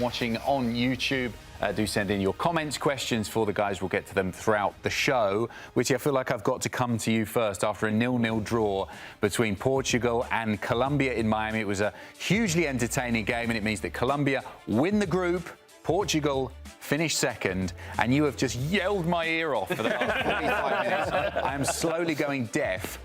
Watching on YouTube, do send in your comments, questions for the guys. We'll get to them throughout the show. Witty, I feel like I've got to come to you first after a 0-0 draw between Portugal and Colombia in Miami. It was a hugely entertaining game, and it means that Colombia win the group, Portugal finish second, and you have just yelled my ear off for the last 45 minutes. I am slowly going deaf.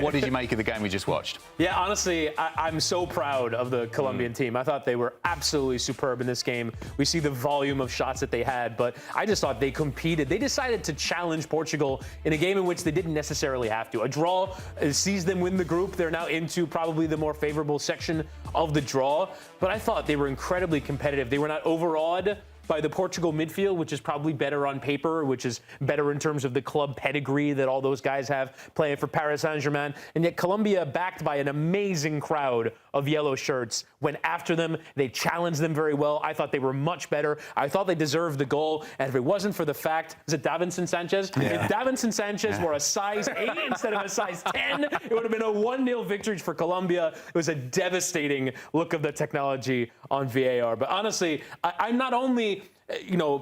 What did you make of the game we just watched? Yeah, honestly, I'm so proud of the Colombian team. I thought they were absolutely superb in this game. We see the volume of shots that they had, but I just thought they competed. They decided to challenge Portugal in a game in which they didn't necessarily have to. A draw sees them win the group. They're now into probably the more favorable section of the draw, but I thought they were incredibly competitive. They were not overawed by the Portugal midfield, which is probably better on paper, which is better in terms of the club pedigree that all those guys have playing for Paris Saint-Germain. And yet Colombia, backed by an amazing crowd of yellow shirts, went after them. They challenged them very well. I thought they were much better. I thought they deserved the goal. And if it wasn't for the fact, is it Davinson Sanchez? Yeah. If Davinson Sanchez were a size 8 instead of a size 10, it would have been a 1-0 victory for Colombia. It was a devastating look of the technology on VAR. But honestly, I'm not only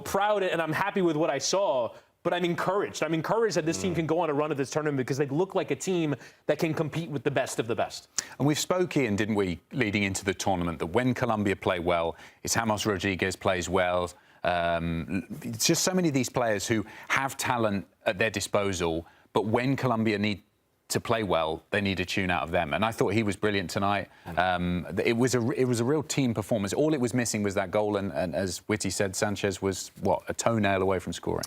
proud and I'm happy with what I saw, but I'm encouraged. I'm encouraged that this team can go on a run of this tournament because they look like a team that can compete with the best of the best. And we've spoken, didn't we, leading into the tournament, that when Colombia play well, it's James Rodriguez plays well. It's just so many of these players who have talent at their disposal, but when Colombia need to play well, they need a tune out of them. And I thought he was brilliant tonight. It was a real team performance. All it was missing was that goal, and as Witty said, Sanchez was, a toenail away from scoring.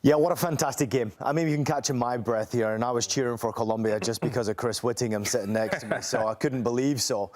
Yeah, what a fantastic game. I mean, you can catch in my breath here, and I was cheering for Colombia just because of Chris Wittyngham sitting next to me, so I couldn't believe so.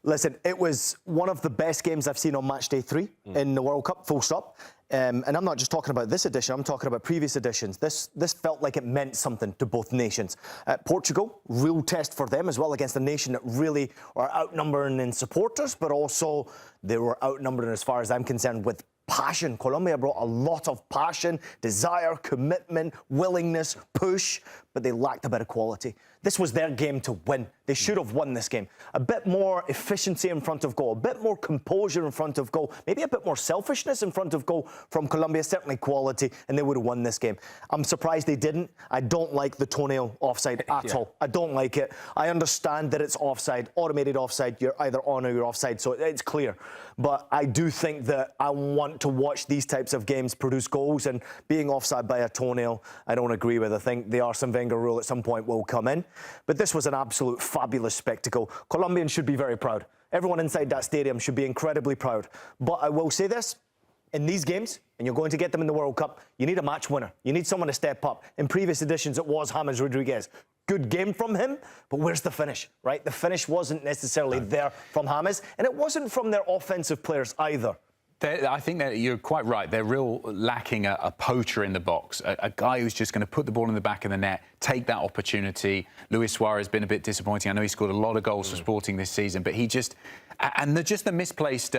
Listen, it was one of the best games I've seen on match day 3 in the World Cup, full stop. And I'm not just talking about this edition, I'm talking about previous editions. This felt like it meant something to both nations. Portugal, real test for them as well against a nation that really are outnumbering in supporters, but also they were outnumbering, as far as I'm concerned, with passion. Colombia brought a lot of passion, desire, commitment, willingness, push, but they lacked a bit of quality. This was their game to win. They should have won this game. A bit more efficiency in front of goal, a bit more composure in front of goal, maybe a bit more selfishness in front of goal from Colombia, certainly quality, and they would have won this game. I'm surprised they didn't. I don't like the toenail offside at all. I don't like it. I understand that it's offside, automated offside. You're either on or you're offside, so it's clear. But I do think that I want to watch these types of games produce goals, and being offside by a toenail, I don't agree with. I think the Arsene Wenger rule at some point will come in. But this was an absolute fabulous spectacle. Colombians should be very proud. Everyone inside that stadium should be incredibly proud. But I will say this, in these games, and you're going to get them in the World Cup, you need a match winner. You need someone to step up. In previous editions, it was James Rodriguez. Good game from him, but where's the finish, right? The finish wasn't necessarily there from James, and it wasn't from their offensive players either. I think that you're quite right. They're real lacking a poacher in the box, a guy who's just going to put the ball in the back of the net, take that opportunity. Luis Suarez has been a bit disappointing. I know he scored a lot of goals for Sporting this season, but he just... And just the misplaced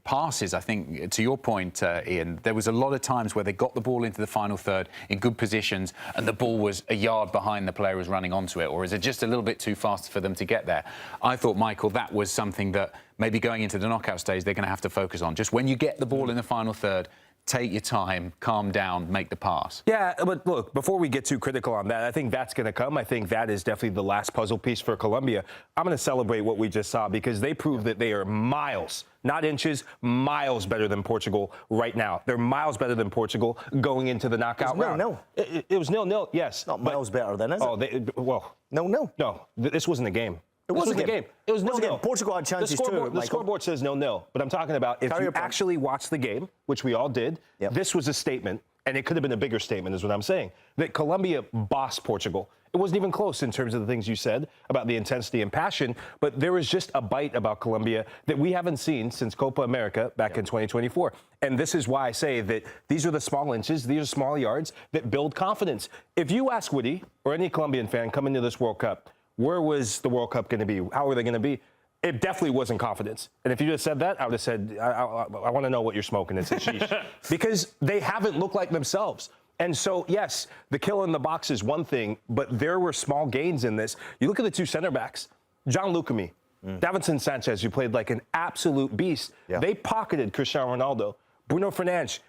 passes, I think, to your point, Ian, there was a lot of times where they got the ball into the final third in good positions and the ball was a yard behind the player who was running onto it, or is it just a little bit too fast for them to get there? I thought, Michael, that was something that maybe going into the knockout stage they're going to have to focus on. Just when you get the ball in the final third, take your time, calm down, make the pass. Yeah, but look, before we get too critical on that, I think that's going to come. I think that is definitely the last puzzle piece for Colombia. I'm going to celebrate what we just saw because they proved that they are miles, not inches, miles better than Portugal right now. They're miles better than Portugal going into the knockout round. No. It was 0-0, yes. Not miles better then, is it? No. No, this wasn't a game. It was a game. It was 0-0. Portugal had chances too. The scoreboard says 0-0, but I'm talking about if you actually watched the game, which we all did, this was a statement, and it could have been a bigger statement is what I'm saying, that Colombia bossed Portugal. It wasn't even close in terms of the things you said about the intensity and passion, but there was just a bite about Colombia that we haven't seen since Copa America back in 2024. And this is why I say that these are the small inches, these are small yards that build confidence. If you ask Woody or any Colombian fan coming to this World Cup, where was the World Cup going to be? How were they going to be? It definitely wasn't confidence. And if you just said that, I would have said, I want to know what you're smoking. It's a sheesh. Because they haven't looked like themselves. And so, yes, the kill in the box is one thing, but there were small gains in this. You look at the two center backs, John Lucami, Davinson Sanchez, who played like an absolute beast. Yeah. They pocketed Cristiano Ronaldo. Bruno Fernandes,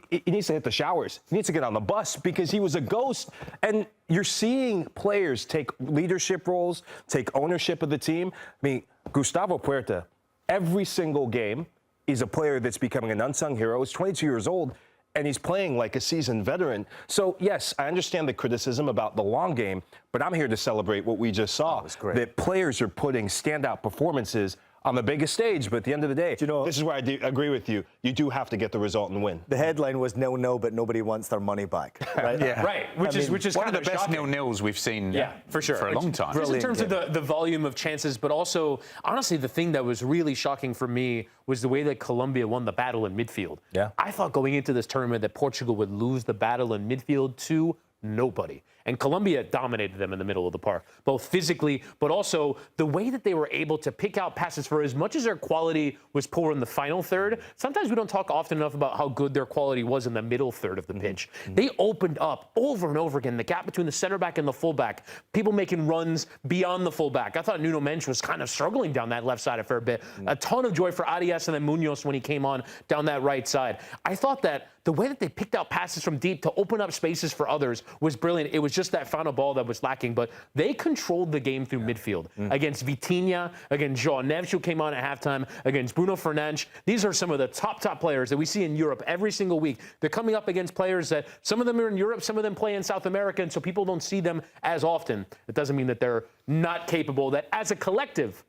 he needs to hit the showers. He needs to get on the bus because he was a ghost. And you're seeing players take leadership roles, take ownership of the team. I mean, Gustavo Puerta, every single game, is a player that's becoming an unsung hero. He's 22 years old, and he's playing like a seasoned veteran. So, yes, I understand the criticism about the long game, but I'm here to celebrate what we just saw. That players are putting standout performances on the biggest stage, but at the end of the day, this is where I agree with you. You do have to get the result and win. The headline was 0-0, but nobody wants their money back. Right? Yeah. Right. Which is one of the best shocking. 0-0s we've seen for sure. for a long time. Just in terms of the volume of chances, but also, honestly, the thing that was really shocking for me was the way that Colombia won the battle in midfield. Yeah. I thought going into this tournament that Portugal would lose the battle in midfield to nobody. And Colombia dominated them in the middle of the park, both physically, but also the way that they were able to pick out passes. For as much as their quality was poor in the final third, sometimes we don't talk often enough about how good their quality was in the middle third of the pitch. They opened up over and over again the gap between the center back and the fullback, people making runs beyond the fullback. I thought Nuno Mendes was kind of struggling down that left side a fair bit. A ton of joy for Arias and then Munoz when he came on down that right side. I thought that the way that they picked out passes from deep to open up spaces for others was brilliant. It was just that final ball that was lacking, but they controlled the game through midfield against Vitinha, against João Neves, who came on at halftime, against Bruno Fernandes. These are some of the top players that we see in Europe every single week. They're coming up against players that some of them are in Europe, some of them play in South America, and so people don't see them as often. It doesn't mean that they're not capable, that as a collective,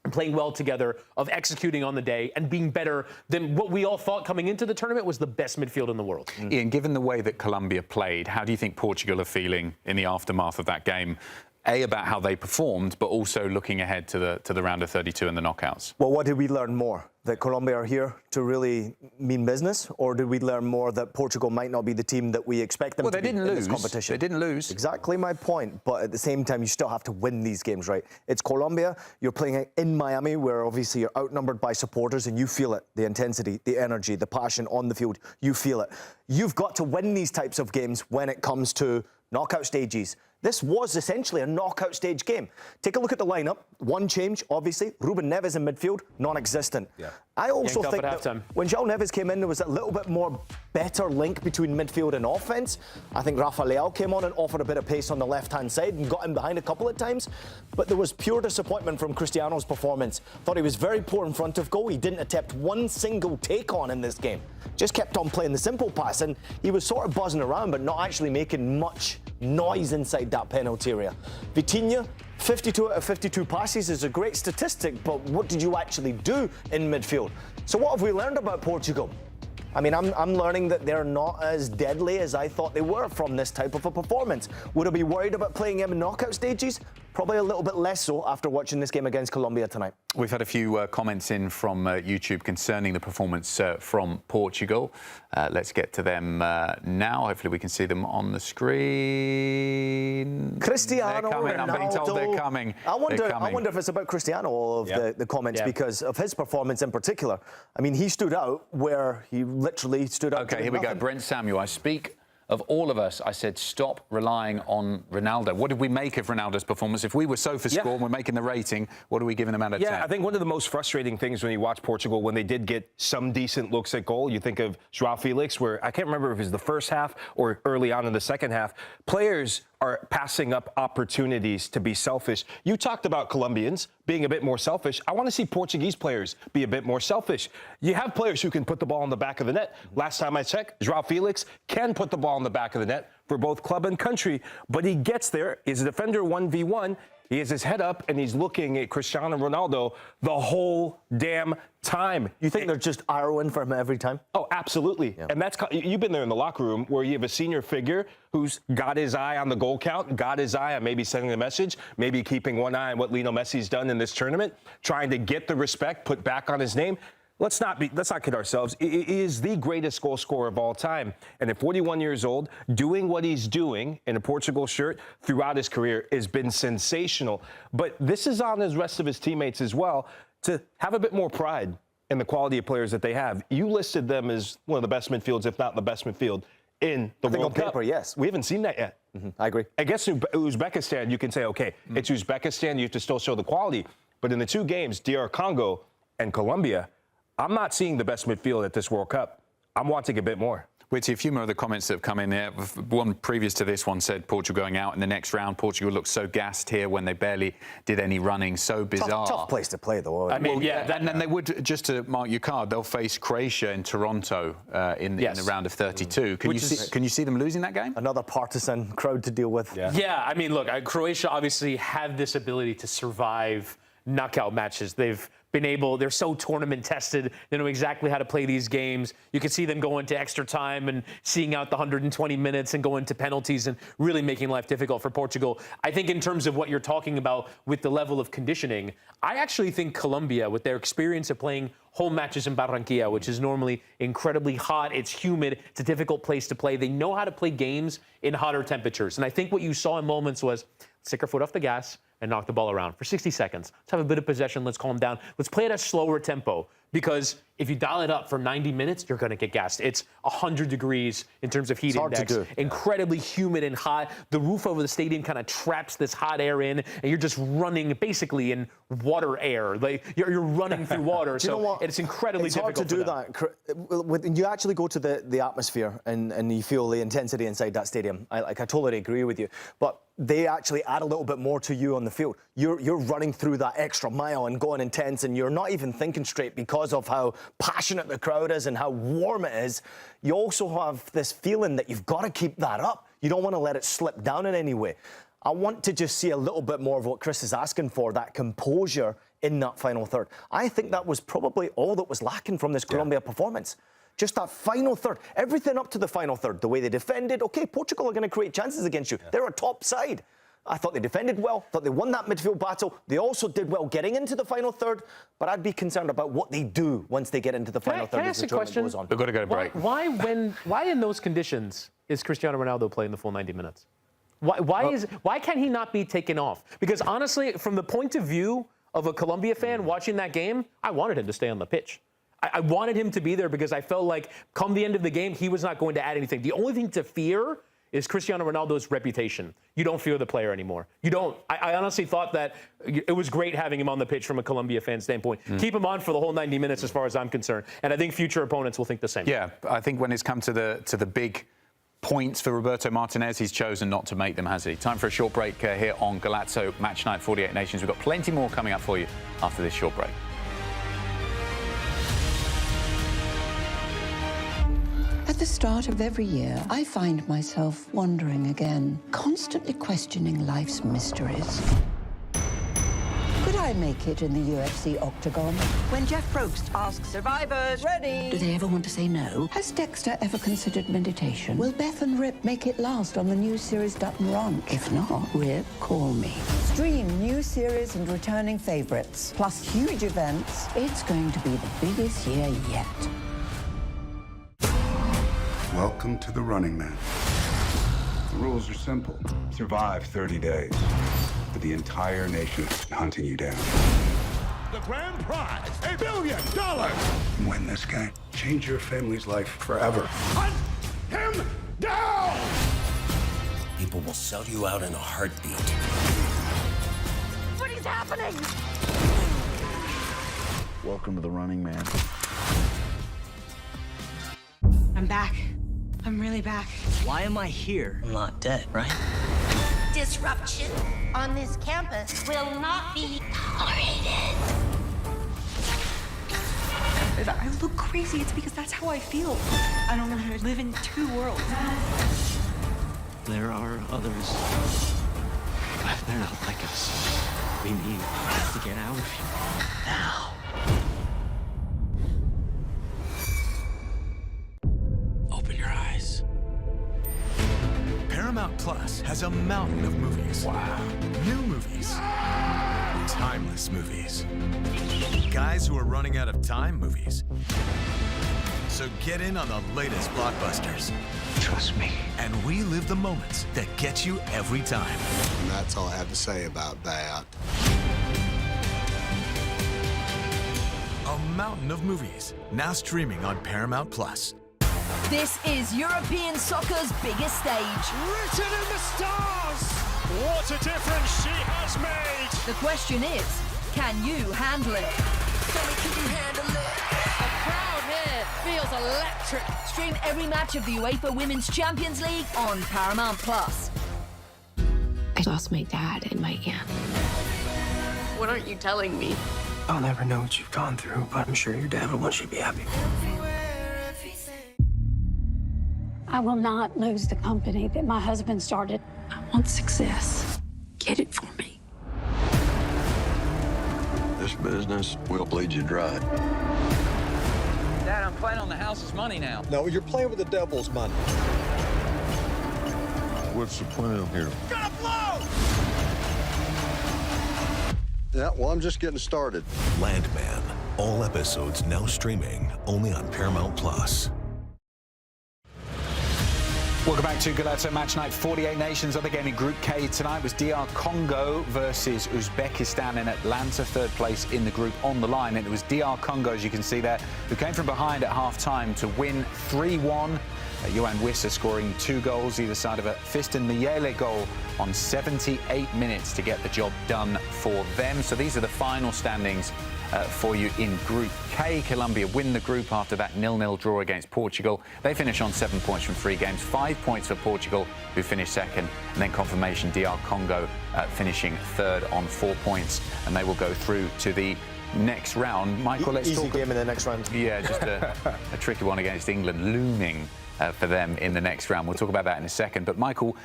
and playing well together, of executing on the day and being better than what we all thought coming into the tournament was the best midfield in the world. Ian, given the way that Colombia played, how do you think Portugal are feeling in the aftermath of that game? About how they performed, but also looking ahead to the round of 32 and the knockouts. Well, what did we learn more? That Colombia are here to really mean business? Or did we learn more that Portugal might not be the team that we expect them to be in this competition? They didn't lose. Exactly my point. But at the same time, you still have to win these games, right? It's Colombia. You're playing in Miami, where obviously you're outnumbered by supporters, and you feel it. The intensity, the energy, the passion on the field, you feel it. You've got to win these types of games when it comes to knockout stages. This was essentially a knockout stage game. Take a look at the lineup. One change, obviously. Ruben Neves in midfield, non-existent. Yeah. I also think that when João Neves came in, there was a little bit more better link between midfield and offense. I think Rafa Leão came on and offered a bit of pace on the left-hand side and got him behind a couple of times. But there was pure disappointment from Cristiano's performance. Thought he was very poor in front of goal. He didn't attempt one single take-on in this game. Just kept on playing the simple pass, and he was sort of buzzing around, but not actually making much noise inside that penalty area. Vitinha, 52 out of 52 passes is a great statistic, but what did you actually do in midfield? So what have we learned about Portugal? I mean, I'm learning that they're not as deadly as I thought they were from this type of a performance. Would I be worried about playing them in knockout stages? Probably a little bit less so after watching this game against Colombia tonight. We've had a few comments in from YouTube concerning the performance from Portugal. Let's get to them now. Hopefully we can see them on the screen. Cristiano Ronaldo. I'm being told they're coming. I wonder if it's about Cristiano, all of the comments, because of his performance in particular. I mean, he stood out where he literally stood out. Okay, here we go. Brent Samuel, I speak of all of us. I said, stop relying on Ronaldo. What did we make of Ronaldo's performance? If we were SofaScore and we're making the rating, what are we giving them out of 10? Yeah, I think one of the most frustrating things when you watch Portugal, when they did get some decent looks at goal, you think of João Felix, where I can't remember if it was the first half or early on in the second half. Players are passing up opportunities to be selfish. You talked about Colombians being a bit more selfish. I want to see Portuguese players be a bit more selfish. You have players who can put the ball in the back of the net. Last time I checked, João Felix can put the ball in the back of the net for both club and country, but he gets there, is a defender 1v1, he has his head up, and he's looking at Cristiano Ronaldo the whole damn time. You think they're just arrowing for him every time? Oh, absolutely. Yeah. And that's, you've been there in the locker room where you have a senior figure who's got his eye on the goal count, got his eye on maybe sending a message, maybe keeping one eye on what Lionel Messi's done in this tournament, trying to get the respect put back on his name. Let's not kid ourselves. He is the greatest goal scorer of all time. And at 41 years old, doing what he's doing in a Portugal shirt throughout his career has been sensational. But this is on the rest of his teammates as well to have a bit more pride in the quality of players that they have. You listed them as one of the best midfields, if not the best midfield in the World Cup. On paper, yes. We haven't seen that yet. I agree. I guess Uzbekistan, you can say, okay, it's Uzbekistan, you have to still show the quality. But in the two games, DR Congo and Colombia, I'm not seeing the best midfield at this World Cup. I'm wanting a bit more. Witty, a few more of the comments that have come in there. One previous to this one said Portugal going out in the next round. Portugal looked so gassed here when they barely did any running. So bizarre. Tough place to play, though. I mean, and then they would, just to mark your card, they'll face Croatia in Toronto in the round of 32. Can you see them losing that game? Another partisan crowd to deal with. Yeah, I mean, look, Croatia obviously have this ability to survive knockout matches. They've been able, they're so tournament tested. They know exactly how to play these games. You can see them go into extra time and seeing out the 120 minutes and go into penalties and really making life difficult for Portugal. I think in terms of what you're talking about with the level of conditioning, I actually think Colombia, with their experience of playing home matches in Barranquilla, which is normally incredibly hot, it's humid, it's a difficult place to play. They know how to play games in hotter temperatures. And I think what you saw in moments was stick our foot off the gas and knock the ball around for 60 seconds. Let's have a bit of possession. Let's calm down. Let's play at a slower tempo, because if you dial it up for 90 minutes, you're going to get gassed. It's 100 degrees in terms of heat index. To do. Incredibly humid and hot. The roof over the stadium kind of traps this hot air in, and you're just running basically in water air. Like you're running through water. You know what? It's incredibly difficult. It's hard to do that. When you actually go to the atmosphere and you feel the intensity inside that stadium, I totally agree with you. But they actually add a little bit more to you on the field. You're running through that extra mile and going intense, and you're not even thinking straight because of how passionate the crowd is and how warm it is. You also have this feeling that you've got to keep that up. You don't want to let it slip down in any way. I want to just see a little bit more of what Chris is asking for, that composure in that final third. I think that was probably all that was lacking from this Colombia performance. Just that final third. Everything up to the final third. The way they defended. Okay, Portugal are going to create chances against you. They're a top side. I thought they defended well. Thought they won that midfield battle. They also did well getting into the final third. But I'd be concerned about what they do once they get into the final third. Can I ask a question? Goes on. We've got to go to break. Why in those conditions is Cristiano Ronaldo playing the full 90 minutes? Why can he not be taken off? Because honestly, from the point of view of a Colombia fan watching that game, I wanted him to stay on the pitch. I wanted him to be there because I felt like come the end of the game, he was not going to add anything. The only thing to fear is Cristiano Ronaldo's reputation. You don't fear the player anymore. You don't. I honestly thought that it was great having him on the pitch from a Colombia fan standpoint. Keep him on for the whole 90 minutes as far as I'm concerned. And I think future opponents will think the same. Yeah, I think when it's come to the big points for Roberto Martinez, he's chosen not to make them, has he? Time for a short break here on Golazo Match Night 48 Nations. We've got plenty more coming up for you after this short break. At the start of every year, I find myself wondering again, constantly questioning life's mysteries. Could I make it in the UFC octagon? When Jeff Probst asks survivors, ready? Do they ever want to say no? Has Dexter ever considered meditation? Will Beth and Rip make it last on the new series Dutton Ranch? If not, Rip, call me. Stream new series and returning favorites, plus huge events. It's going to be the biggest year yet. Welcome to the Running Man. The rules are simple. Survive 30 days, but the entire nation is hunting you down. The grand prize, $1 billion! Win this game. Change your family's life forever. Hunt him down! People will sell you out in a heartbeat. What is happening? Welcome to the Running Man. I'm back. I'm really back. Why am I here? I'm not dead, right? Disruption on this campus will not be tolerated. If I look crazy, it's because that's how I feel. I don't know how to live in two worlds. There are others. But they're not like us. We need to get out of here now. Open your eyes. Paramount Plus has a mountain of movies. Wow. New movies. Timeless movies. Guys who are running out of time movies. So get in on the latest blockbusters. Trust me. And relive the moments that get you every time. And that's all I have to say about that. A mountain of movies, now streaming on Paramount Plus. This is European soccer's biggest stage. Written in the stars! What a difference she has made! The question is, Can you handle it? Tell me, can you handle it? The crowd here feels electric. Stream every match of the UEFA Women's Champions League on Paramount Plus. I lost my dad and my aunt. What aren't you telling me? I'll never know what you've gone through, but I'm sure your dad would want you to be happy. I will not lose the company that my husband started. I want success. Get it for me. This business will bleed you dry. Dad, I'm playing on the house's money now. No, you're playing with the devil's money. What's the plan here? Gonna blow! Yeah, well, I'm just getting started. Landman. All episodes now streaming only on Paramount Plus. Welcome back to Golazo Match Night. 48 nations. Other game in Group K tonight was DR Congo versus Uzbekistan in Atlanta. Third place in the group on the line. And it was DR Congo, as you can see there, who came from behind at half-time to win 3-1. Yohan Wissa scoring 2 goals either side of a Fiston Mayele goal on 78 minutes to get the job done for them. So these are the final standings for you in Group K. Colombia win the group after that 0-0 draw against Portugal. They finish on 7 points from 3 games, 5 points for Portugal, who finished second, and then confirmation DR Congo finishing third on 4 points, and they will go through to the next round. Michael, let's Easy talk. game in the next round. Yeah, just a tricky one against England looming for them in the next round. We'll talk about that in a second. But Michael,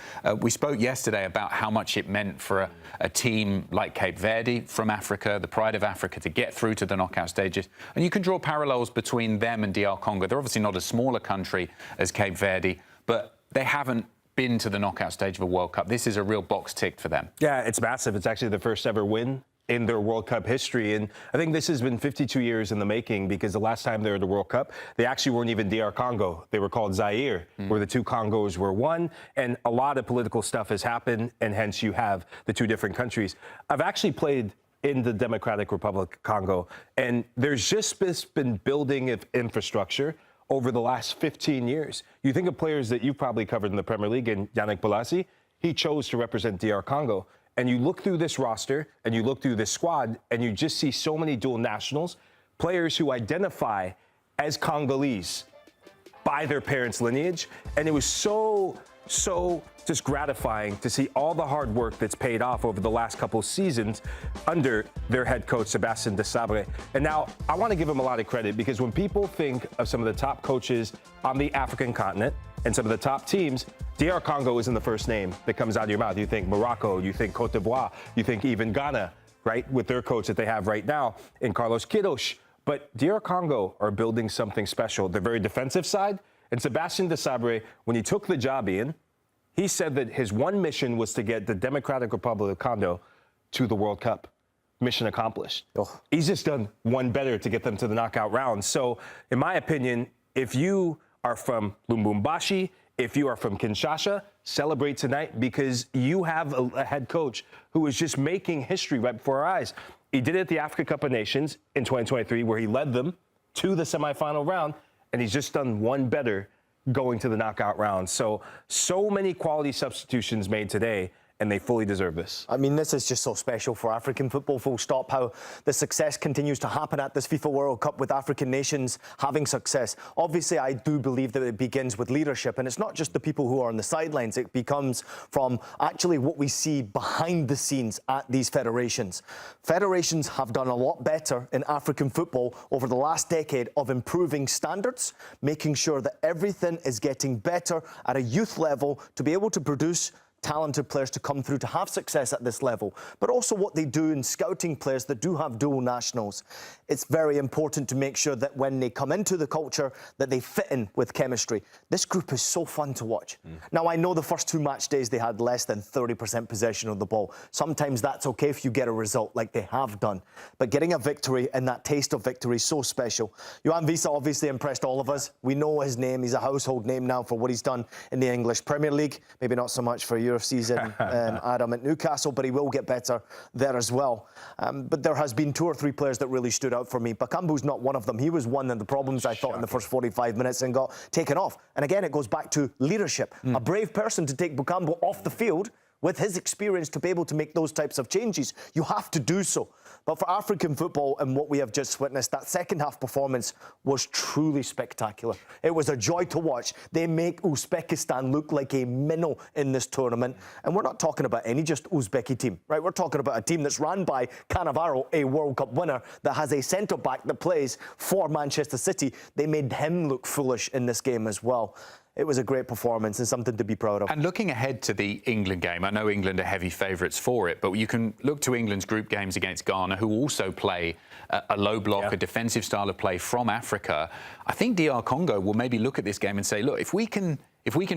we spoke yesterday about how much it meant for a team like Cape Verde from Africa, the pride of Africa, to get through to the knockout stages. And you can draw parallels between them and DR Congo. They're obviously not a smaller country as Cape Verde, but they haven't been to the knockout stage of a World Cup. This is a real box tick for them. Yeah, it's massive. It's actually the first ever win in their World Cup history. And I think this has been 52 years in the making, because the last time they were at the World Cup, they actually weren't even DR Congo. They were called Zaire, where the two Congos were one. And a lot of political stuff has happened, and hence you have the two different countries. I've actually played in the Democratic Republic of Congo, and there's just been building of infrastructure over the last 15 years. You think of players that you've probably covered in the Premier League, and Yannick Bolasie, he chose to represent DR Congo. And you look through this roster and you look through this squad and you just see so many dual nationals, players who identify as Congolese by their parents' lineage. And it was so just gratifying to see all the hard work that's paid off over the last couple of seasons under their head coach, Sébastien Desabre. And now I want to give him a lot of credit, because when people think of some of the top coaches on the African continent and some of the top teams, DR Congo isn't the first name that comes out of your mouth. You think Morocco, you think Cote d'Ivoire, you think even Ghana, right, with their coach that they have right now in Carlos Queiroz. But DR Congo are building something special. They're very defensive side. And Sébastien Desabre, when he took the job, Ian, he said that his one mission was to get the Democratic Republic of Congo to the World Cup. Mission accomplished. Oh. He's just done one better to get them to the knockout round. So, in my opinion, if you are from Lubumbashi, if you are from Kinshasa, celebrate tonight, because you have a head coach who is just making history right before our eyes. He did it at the Africa Cup of Nations in 2023, where he led them to the semifinal round, and he's just done one better going to the knockout round. So many quality substitutions made today, and they fully deserve this. I mean, this is just so special for African football, full stop, how the success continues to happen at this FIFA World Cup with African nations having success. Obviously, I do believe that it begins with leadership, and it's not just the people who are on the sidelines. It becomes from actually what we see behind the scenes at these federations. Federations have done a lot better in African football over the last decade of improving standards, making sure that everything is getting better at a youth level to be able to produce talented players to come through to have success at this level, but also what they do in scouting players that do have dual nationals. It's very important to make sure that when they come into the culture that they fit in with chemistry. This group is so fun to watch. Now, I know the first 2 match days they had less than 30% possession of the ball. Sometimes that's okay if you get a result like they have done, but getting a victory and that taste of victory is so special. Yohan Wissa obviously impressed all of us. We know his name. He's a household name now for what he's done in the English Premier League. Maybe not so much for your season, Adam, at Newcastle, but he will get better there as well. But there has been 2 or 3 players that really stood out for me. Bakambu's not one of them. He was one of the problems, I thought, in the first 45 minutes and got taken off. And again, it goes back to leadership. A brave person to take Bakambu off the field with his experience to be able to make those types of changes. You have to do so. But for African football and what we have just witnessed, that second half performance was truly spectacular. It was a joy to watch. They make Uzbekistan look like a minnow in this tournament. And we're not talking about any just Uzbeki team, right? We're talking about a team that's run by Cannavaro, a World Cup winner, that has a centre-back that plays for Manchester City. They made him look foolish in this game as well. It was a great performance and something to be proud of. And looking ahead to the England game, I know England are heavy favourites for it, but you can look to England's group games against Ghana, who also play a low block, a defensive style of play from Africa. I think DR Congo will maybe look at this game and say, look, if we can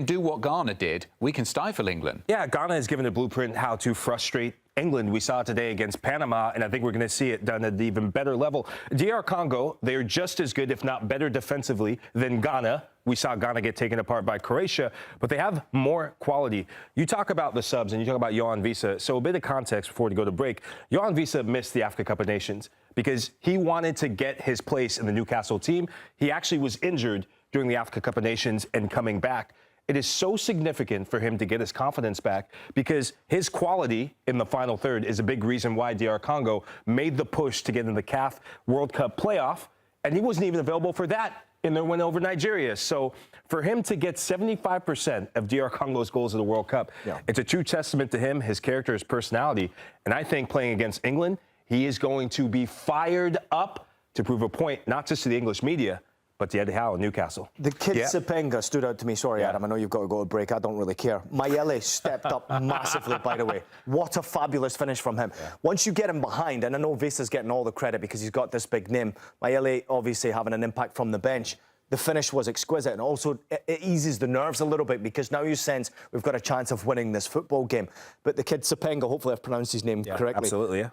do what Ghana did, we can stifle England. Yeah, Ghana has given a blueprint how to frustrate England. We saw it today against Panama, and I think we're going to see it done at an even better level. DR Congo, they're just as good, if not better defensively than Ghana. We saw Ghana get taken apart by Croatia, but they have more quality. You talk about the subs and you talk about Yohan Wissa. So a bit of context before we go to break. Yohan Wissa missed the Africa Cup of Nations because he wanted to get his place in the Newcastle team. He actually was injured during the Africa Cup of Nations and coming back. It is so significant for him to get his confidence back because his quality in the final third is a big reason why DR Congo made the push to get in the CAF World Cup playoff, and he wasn't even available for that in their win over Nigeria. So for him to get 75% of DR Congo's goals in the World Cup, it's a true testament to him, his character, his personality. And I think playing against England, he is going to be fired up to prove a point, not just to the English media, but to Eddie Howe in Newcastle. The kid Sepenga stood out to me. Sorry, Adam, I know you've got to go to break. I don't really care. Mayele stepped up massively, by the way. What a fabulous finish from him. Once you get him behind, and I know Vissa's getting all the credit because he's got this big name, Mayele obviously having an impact from the bench. The finish was exquisite, and also it eases the nerves a little bit because now you sense we've got a chance of winning this football game. But the kid Sepenga, hopefully I've pronounced his name correctly. Absolutely,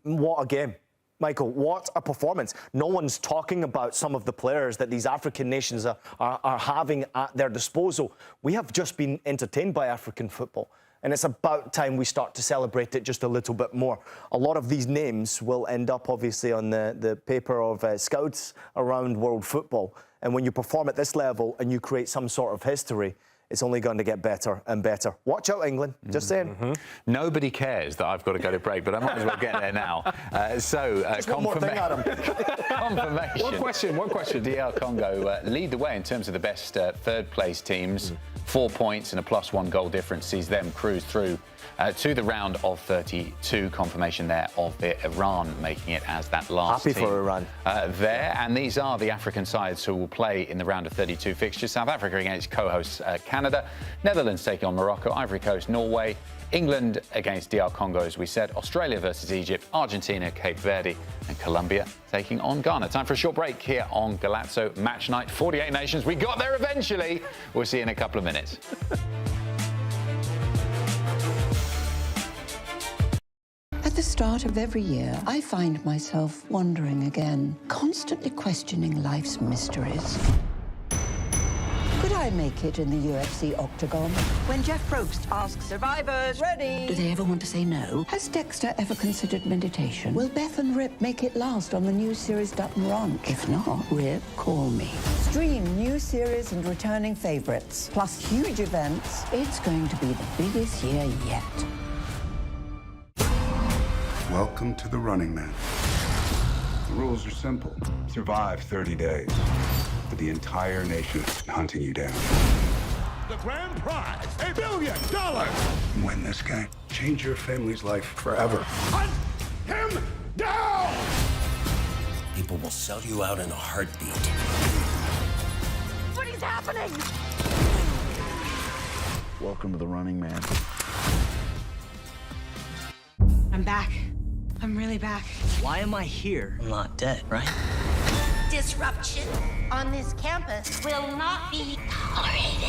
What a game. Michael, what a performance. No one's talking about some of the players that these African nations are having at their disposal. We have just been entertained by African football, and it's about time we start to celebrate it just a little bit more. A lot of these names will end up, obviously, on the paper of scouts around world football. And when you perform at this level and you create some sort of history, it's only going to get better and better. Watch out, England. Just saying. Nobody cares that I've got to go to break, but I might as well get there now. Just one more thing, Adam. Confirmation. One question. DR Congo lead the way in terms of the best third-place teams. 4 points and a +1 goal difference sees them cruise through to the round of 32. Confirmation there of Iran making it as that last team. Happy for Iran. There. And these are the African sides who will play in the round of 32 fixtures. South Africa against co-hosts Canada. Netherlands taking on Morocco. Ivory Coast, Norway. England against DR Congo, as we said. Australia versus Egypt. Argentina, Cape Verde. And Colombia taking on Ghana. Time for a short break here on Golazo Match Night. 48 nations. We got there eventually. We'll see you in a couple of minutes. At the start of every year, I find myself wondering again, constantly questioning life's mysteries. Could I make it in the UFC octagon? When Jeff Probst asks survivors, ready? Do they ever want to say no? Has Dexter ever considered meditation? Will Beth and Rip make it last on the new series Dutton Ranch? If not, Rip, call me. Stream new series and returning favorites, plus huge events. It's going to be the biggest year yet. Welcome to the Running Man. The rules are simple. Survive 30 days. But the entire nation is hunting you down. The grand prize, $1 billion. Win this game. Change your family's life forever. Hunt him down! People will sell you out in a heartbeat. What is happening? Welcome to the Running Man. I'm back. I'm really back. Why am I here? I'm not dead, right? Disruption on this campus will not be tolerated.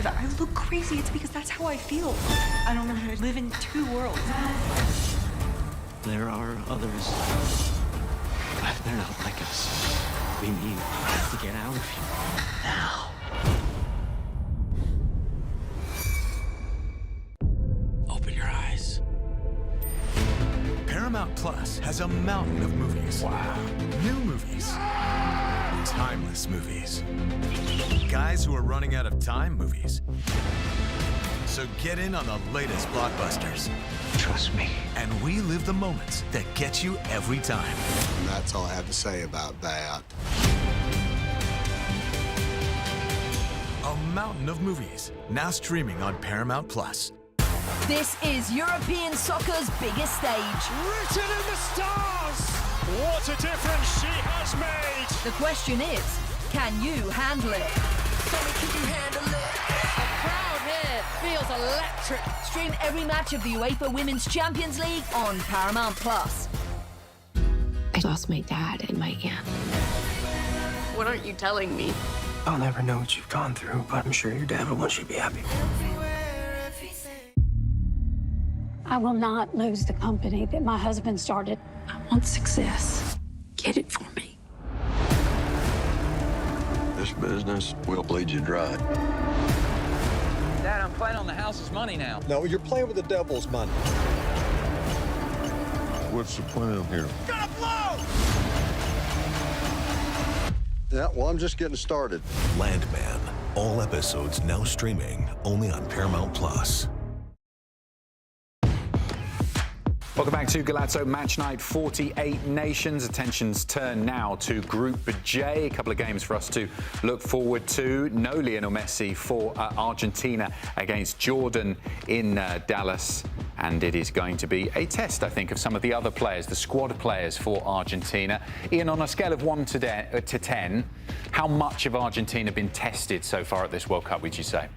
I look crazy. It's because that's how I feel. I don't know how to live in two worlds. There are others. They're not like us. We need to get out of here now. Open your eyes. Paramount Plus has a mountain of movies. Wow. New movies. Timeless movies. Guys who are running out of time movies. So get in on the latest blockbusters. Trust me. And relive the moments that get you every time. And that's all I have to say about that. A mountain of movies, now streaming on Paramount+. This is European soccer's biggest stage. Written in the stars! What a difference she has made! The question is, can you handle it? Can you handle it? The crowd here feels electric. Stream every match of the UEFA Women's Champions League on Paramount+. I lost my dad and my aunt. What aren't you telling me? I'll never know what you've gone through, but I'm sure your dad would want you to be happy. I will not lose the company that my husband started. I want success. Get it for me. This business will bleed you dry. Dad, I'm playing on the house's money now. No, you're playing with the devil's money. What's the plan here? Gonna blow! Yeah, well, I'm just getting started. Landman. All episodes now streaming only on Paramount+. Welcome back to Golazo Match Night. 48 nations. Attentions turn now to Group J. A couple of games for us to look forward to. No Lionel Messi for Argentina against Jordan in Dallas. And it is going to be a test, I think, of some of the other players, the squad players for Argentina. Ian, on a scale of 1 to 10, how much have Argentina been tested so far at this World Cup, would you say?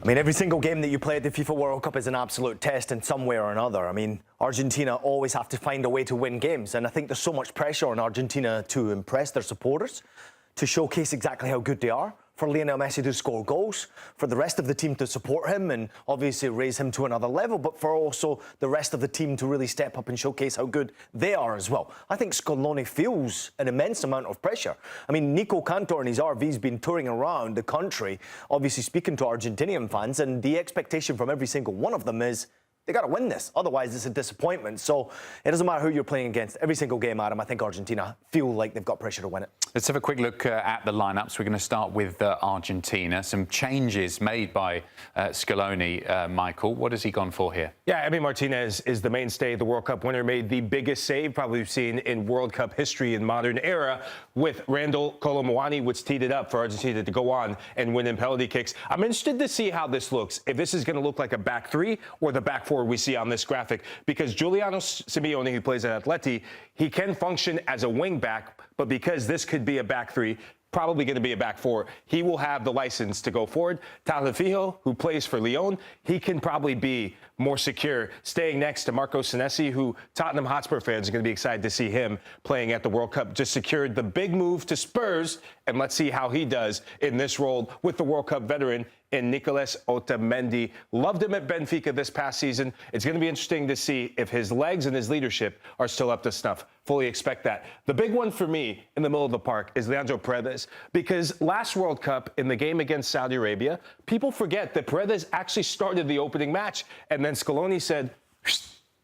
I mean, every single game that you play at the FIFA World Cup is an absolute test in some way or another. I mean, Argentina always have to find a way to win games, and I think there's so much pressure on Argentina to impress their supporters, to showcase exactly how good they are, for Lionel Messi to score goals, for the rest of the team to support him and obviously raise him to another level, but for also the rest of the team to really step up and showcase how good they are as well. I think Scaloni feels an immense amount of pressure. I mean, Nico Cantor and his RV's been touring around the country, obviously speaking to Argentinian fans, and the expectation from every single one of them is they got to win this. Otherwise, it's a disappointment. So it doesn't matter who you're playing against. Every single game, Adam, I think Argentina feel like they've got pressure to win it. Let's have a quick look at the lineups. We're going to start with Argentina. Some changes made by Scaloni. Michael, what has he gone for here? Yeah, Emi Martinez is the mainstay. The World Cup winner made the biggest save probably we've seen in World Cup history in modern era with Randall Colomwani, which teed it up for Argentina to go on and win in penalty kicks. I'm interested to see how this looks, if this is going to look like a back three or the back four we see on this graphic, because Giuliano Simeone, who plays at Atleti, he can function as a wing back, but because this could be a back three, probably going to be a back four, he will have the license to go forward. Tagliafico, who plays for Lyon, he can probably be more secure, staying next to Marco Senesi, who Tottenham Hotspur fans are going to be excited to see him playing at the World Cup. Just secured the big move to Spurs, and let's see how he does in this role with the World Cup veteran in Nicolas Otamendi. Loved him at Benfica this past season. It's going to be interesting to see if his legs and his leadership are still up to snuff. Fully expect that. The big one for me in the middle of the park is Leandro Paredes, because last World Cup in the game against Saudi Arabia, people forget that Paredes actually started the opening match, and then Scaloni said,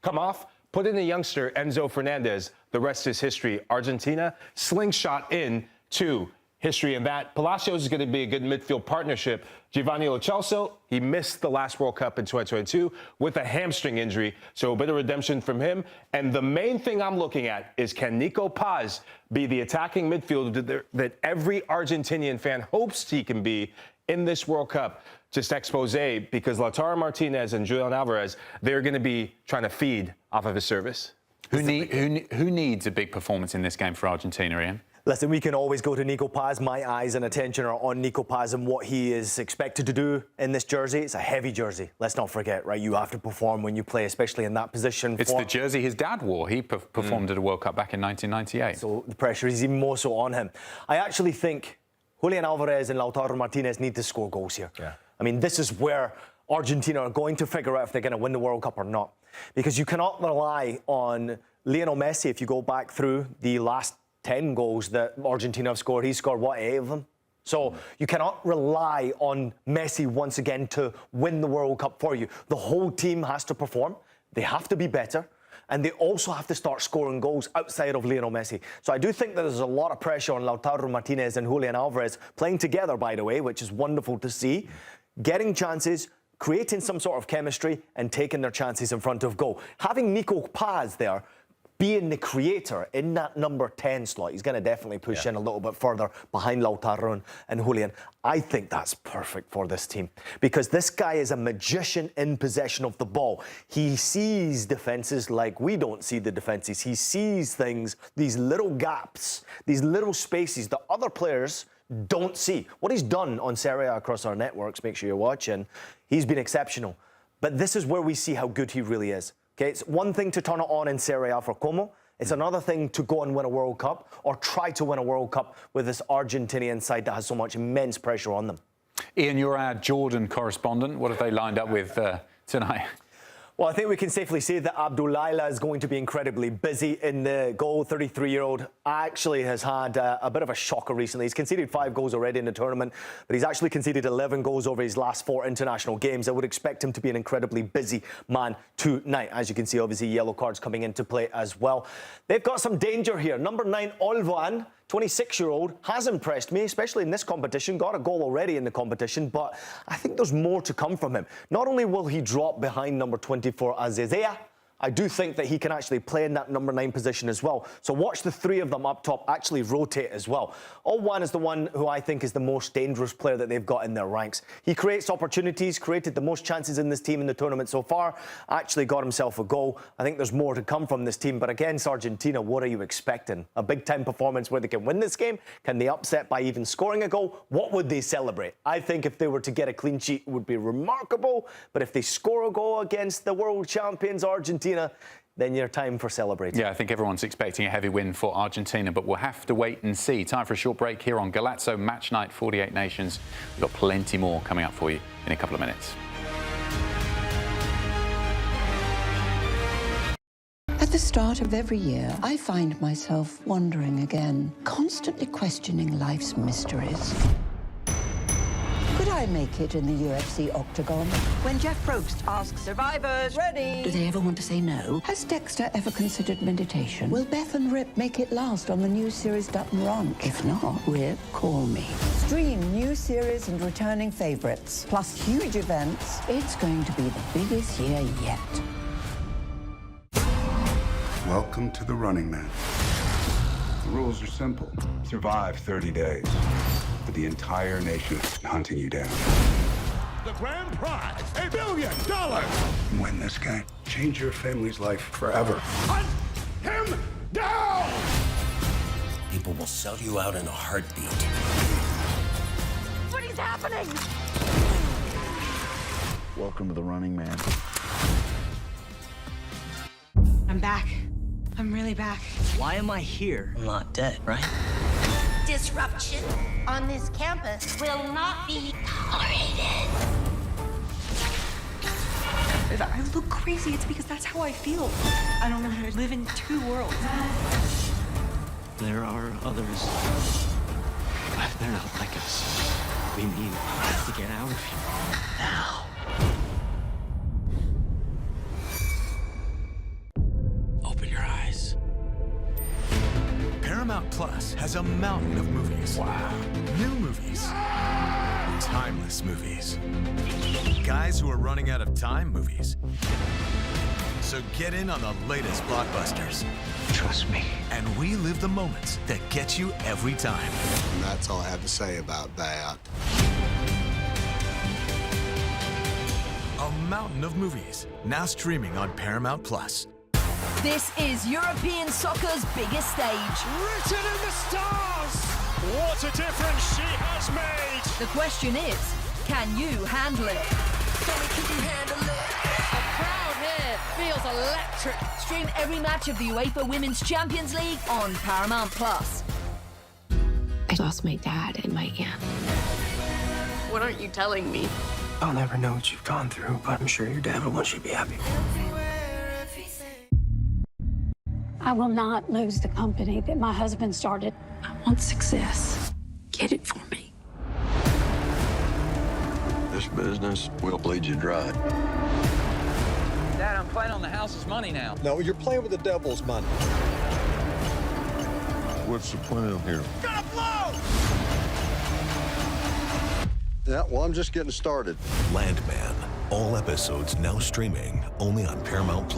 come off, put in the youngster Enzo Fernandez. The rest is history. Argentina slingshot in to history in that. Palacios is going to be a good midfield partnership. Giovanni Lo Celso, he missed the last World Cup in 2022 with a hamstring injury, so a bit of redemption from him. And the main thing I'm looking at is, can Nico Paz be the attacking midfielder that every Argentinian fan hopes he can be in this World Cup? Just expose, because Lautaro Martinez and Julian Alvarez, they're going to be trying to feed off of his service. Who needs a big performance in this game for Argentina, Ian? Listen, we can always go to Nico Paz. My eyes and attention are on Nico Paz and what he is expected to do in this jersey. It's a heavy jersey. Let's not forget, right? You have to perform when you play, especially in that position. It's the jersey his dad wore. He performed at a World Cup back in 1998. So the pressure is even more so on him. I actually think Julian Alvarez and Lautaro Martinez need to score goals here. Yeah. I mean, this is where Argentina are going to figure out if they're going to win the World Cup or not. Because you cannot rely on Lionel Messi. If you go back through the last 10 goals that Argentina have scored, he scored, what, 8 of them? So you cannot rely on Messi once again to win the World Cup for you. The whole team has to perform. They have to be better. And they also have to start scoring goals outside of Lionel Messi. So I do think that there's a lot of pressure on Lautaro Martinez and Julian Alvarez playing together, by the way, which is wonderful to see. Getting chances, creating some sort of chemistry and taking their chances in front of goal. Having Nico Paz there, being the creator in that number 10 slot, he's going to definitely push in a little bit further behind Lautaro and Julian. I think that's perfect for this team because this guy is a magician in possession of the ball. He sees defenses like we don't see the defenses. He sees things, these little gaps, these little spaces that other players don't see. What he's done on Serie A across our networks, make sure you're watching, he's been exceptional. But this is where we see how good he really is. Okay, it's one thing to turn it on in Serie A for Como. It's another thing to go and win a World Cup or try to win a World Cup with this Argentinian side that has so much immense pressure on them. Ian, you're our Jordan correspondent. What have they lined up with tonight? Well, I think we can safely say that Abdoulaye is going to be incredibly busy in the goal. 33-year-old actually has had a bit of a shocker recently. He's conceded 5 goals already in the tournament, but he's actually conceded 11 goals over his last 4 international games. I would expect him to be an incredibly busy man tonight. As you can see, obviously, yellow cards coming into play as well. They've got some danger here. Number 9, Olvan, 26-year-old, has impressed me, especially in this competition. Got a goal already in the competition, but I think there's more to come from him. Not only will he drop behind number 24, Azizea, I do think that he can actually play in that number 9 position as well. So watch the 3 of them up top actually rotate as well. Olvan is the one who I think is the most dangerous player that they've got in their ranks. He creates opportunities, created the most chances in this team in the tournament so far, actually got himself a goal. I think there's more to come from this team, but against Argentina, what are you expecting? A big-time performance where they can win this game? Can they upset by even scoring a goal? What would they celebrate? I think if they were to get a clean sheet, it would be remarkable, but if they score a goal against the world champions Argentina, then you're time for celebrating. Yeah, I think everyone's expecting a heavy win for Argentina, but we'll have to wait and see. Time for a short break here on Golazo Match Night 48 Nations. We've got plenty more coming up for you in a couple of minutes. At the start of every year, I find myself wondering again, constantly questioning life's mysteries. Could I make it in the UFC octagon? When Jeff Probst asks survivors, ready? Do they ever want to say no? Has Dexter ever considered meditation? Will Beth and Rip make it last on the new series Dutton Ranch? If not, Rip, call me. Stream new series and returning favorites, plus huge events. It's going to be the biggest year yet. Welcome to the Running Man. The rules are simple. Survive 30 days. But the entire nation is hunting you down. The grand prize, $1 billion. Win this game. Change your family's life forever. Hunt him down! People will sell you out in a heartbeat. What is happening? Welcome to the Running Man. I'm back. I'm really back. Why am I here? I'm not dead, right? Disruption on this campus will not be tolerated. If I look crazy, it's because that's how I feel. I don't know how to live in 2 worlds. There are others. But they're not like us. We need to get out of here now. Open your eyes. Paramount Plus has a mountain of movies. Wow. New movies. Timeless movies. Guys who are running out of time movies. So get in on the latest blockbusters. Trust me. And relive the moments that get you every time. And that's all I have to say about that. A mountain of movies, now streaming on Paramount Plus. This is European soccer's biggest stage. Written in the stars! What a difference she has made! The question is, can you handle it? The crowd here feels electric. Stream every match of the UEFA Women's Champions League on Paramount Plus. I lost my dad and my aunt. What aren't you telling me? I'll never know what you've gone through, but I'm sure your dad would want you to be happy. I will not lose the company that my husband started. I want success. Get it for me. This business will bleed you dry. Dad, I'm playing on the house's money now. No, you're playing with the devil's money. What's the plan here? Gonna blow! Yeah, well, I'm just getting started. Landman, All episodes now streaming only on Paramount+.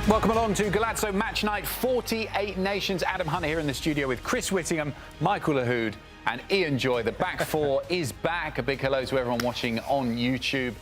Welcome along to Golazo Match Night 48 Nations. Adam Hunter here in the studio with Chris Wittyngham, Michael Lahoud and Ian Joy. The back four is back. A big hello to everyone watching on YouTube.